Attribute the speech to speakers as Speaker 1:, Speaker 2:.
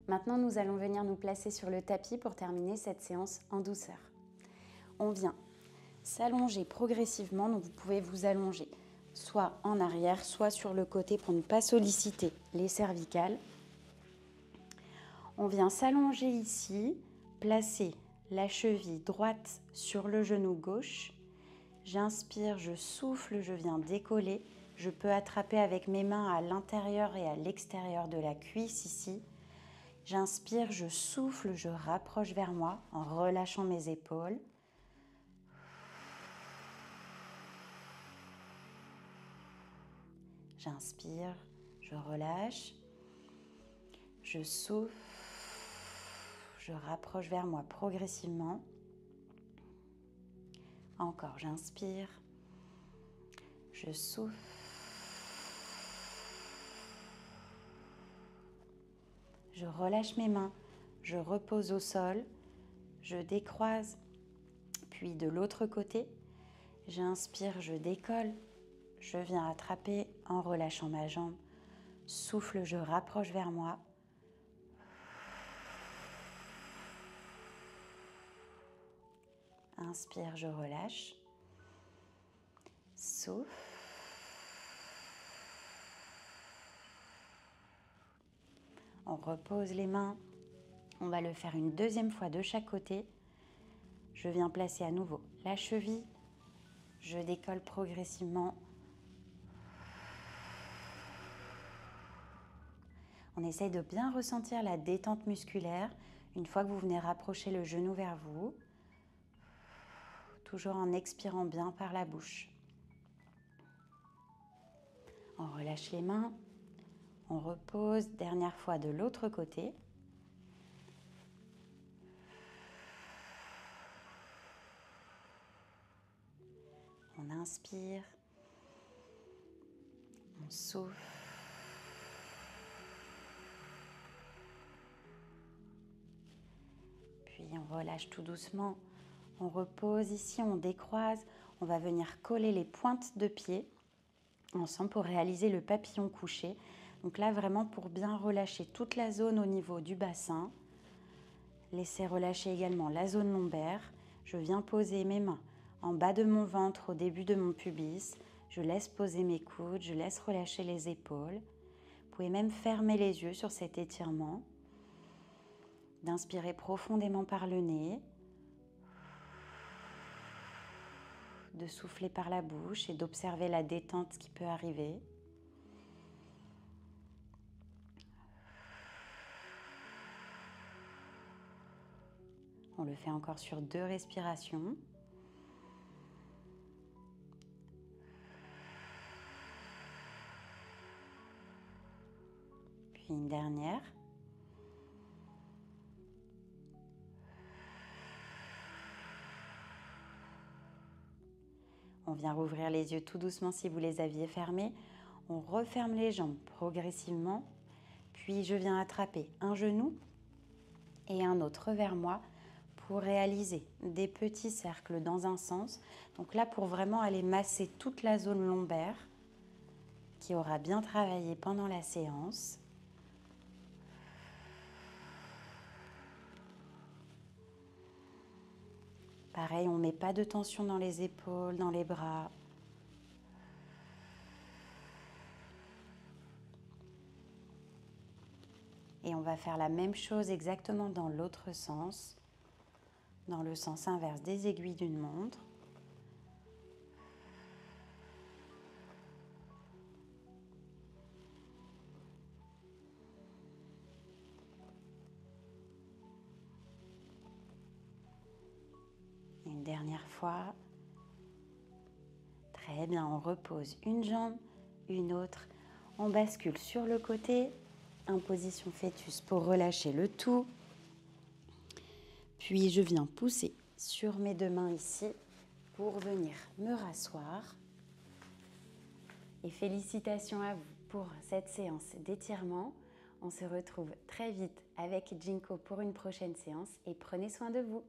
Speaker 1: Maintenant, nous allons venir nous placer sur le tapis pour terminer cette séance en douceur. On vient s'allonger progressivement, donc vous pouvez vous allonger soit en arrière, soit sur le côté pour ne pas solliciter les cervicales. On vient s'allonger ici, placer la cheville droite sur le genou gauche. J'inspire, je souffle, je viens décoller. Je peux attraper avec mes mains à l'intérieur et à l'extérieur de la cuisse ici. J'inspire, je souffle, je rapproche vers moi en relâchant mes épaules. J'inspire, je relâche. Je souffle, je rapproche vers moi progressivement. Encore, j'inspire, je souffle. Je relâche mes mains, je repose au sol, je décroise, puis de l'autre côté, j'inspire, je décolle, je viens attraper en relâchant ma jambe, souffle, je rapproche vers moi. Inspire, je relâche, souffle. On repose les mains, on va le faire une deuxième fois de chaque côté. Je viens placer à nouveau la cheville, je décolle progressivement. On essaye de bien ressentir la détente musculaire une fois que vous venez rapprocher le genou vers vous, toujours en expirant bien par la bouche. On relâche les mains, on repose, dernière fois de l'autre côté. On inspire, on souffle. Puis on relâche tout doucement, on repose ici, on décroise, on va venir coller les pointes de pied ensemble pour réaliser le papillon couché. Donc là vraiment pour bien relâcher toute la zone au niveau du bassin. Laissez relâcher également la zone lombaire. Je viens poser mes mains en bas de mon ventre au début de mon pubis. Je laisse poser mes coudes, je laisse relâcher les épaules. Vous pouvez même fermer les yeux sur cet étirement. D'inspirer profondément par le nez. De souffler par la bouche et d'observer la détente qui peut arriver. On le fait encore sur 2 respirations. Puis une dernière. On vient rouvrir les yeux tout doucement si vous les aviez fermés. On referme les jambes progressivement. Puis je viens attraper un genou et un autre vers moi pour réaliser des petits cercles dans un sens. Donc là, pour vraiment aller masser toute la zone lombaire qui aura bien travaillé pendant la séance. Pareil, on ne met pas de tension dans les épaules, dans les bras. Et on va faire la même chose exactement dans l'autre sens, dans le sens inverse des aiguilles d'une montre. Une dernière fois. Très bien, on repose une jambe, une autre. On bascule sur le côté, en position fœtus pour relâcher le tout. Puis je viens pousser sur mes 2 mains ici pour venir me rasseoir. Et félicitations à vous pour cette séance d'étirement. On se retrouve très vite avec Jinko pour une prochaine séance et prenez soin de vous.